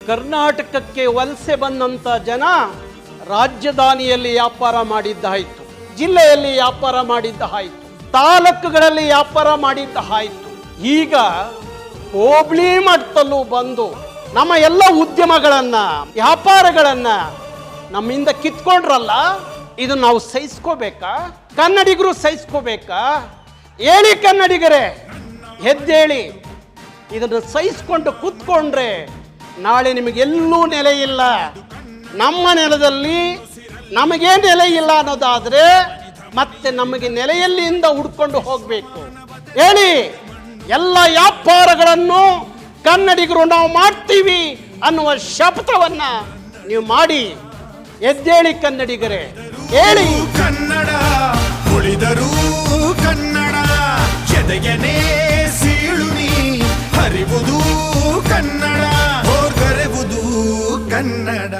ಕರ್ನಾಟಕಕ್ಕೆ ವಲಸೆ ಬಂದಂಥ ಜನ ರಾಜಧಾನಿಯಲ್ಲಿ ವ್ಯಾಪಾರ ಮಾಡಿದ್ದಾಯಿತು, ಜಿಲ್ಲೆಯಲ್ಲಿ ವ್ಯಾಪಾರ ಮಾಡಿದ್ದಾಯಿತು, ತಾಲೂಕುಗಳಲ್ಲಿ ವ್ಯಾಪಾರ ಮಾಡಿದ್ದಾಯಿತು. ಈಗ ಹೋಬಳಿ ಮಟ್ಟದಲ್ಲೂ ಬಂದು ನಮ್ಮ ಎಲ್ಲ ಉದ್ಯಮಗಳನ್ನ ವ್ಯಾಪಾರಗಳನ್ನ ನಮ್ಮಿಂದ ಕಿತ್ಕೊಂಡ್ರಲ್ಲ, ಇದು ನಾವು ಸಹಿಸ್ಕೋಬೇಕಾ? ಕನ್ನಡಿಗರು ಸಹಿಸ್ಕೋಬೇಕಾ? ಹೇಳಿ ಕನ್ನಡಿಗರೇ, ಎದ್ದೇಳಿ. ಇದನ್ನು ಸಹಿಸ್ಕೊಂಡು ಕೂತ್ಕೊಂಡ್ರೆ ನಾಳೆ ನಿಮಗೆಲ್ಲೂ ನೆಲೆ ಇಲ್ಲ. ನಮ್ಮ ನೆಲದಲ್ಲಿ ನಮಗೇ ನೆಲೆ ಇಲ್ಲ ಅನ್ನೋದಾದ್ರೆ ಮತ್ತೆ ನಮಗೆ ನೆಲೆಯಲ್ಲಿಂದ ಹುಡ್ಕೊಂಡು ಹೋಗಬೇಕು. ಹೇಳಿ, ಎಲ್ಲ ವ್ಯಾಪಾರಗಳನ್ನು ಕನ್ನಡಿಗರು ನಾವು ಮಾಡ್ತೀವಿ ಅನ್ನುವ ಶಪಥವನ್ನ ನೀವು ಮಾಡಿ. ಎದ್ದೇಳಿ ಕನ್ನಡಿಗರೇ, ಹೇಳಿ. ಕನ್ನಡ ಉಳಿದರೂ ಕನ್ನಡ ಎದೆಯನೇ ಸೀಳುನಿ ಹರಿವುದು ಕನ್ನಡ ಹೋಗರೆವುದು ಕನ್ನಡ.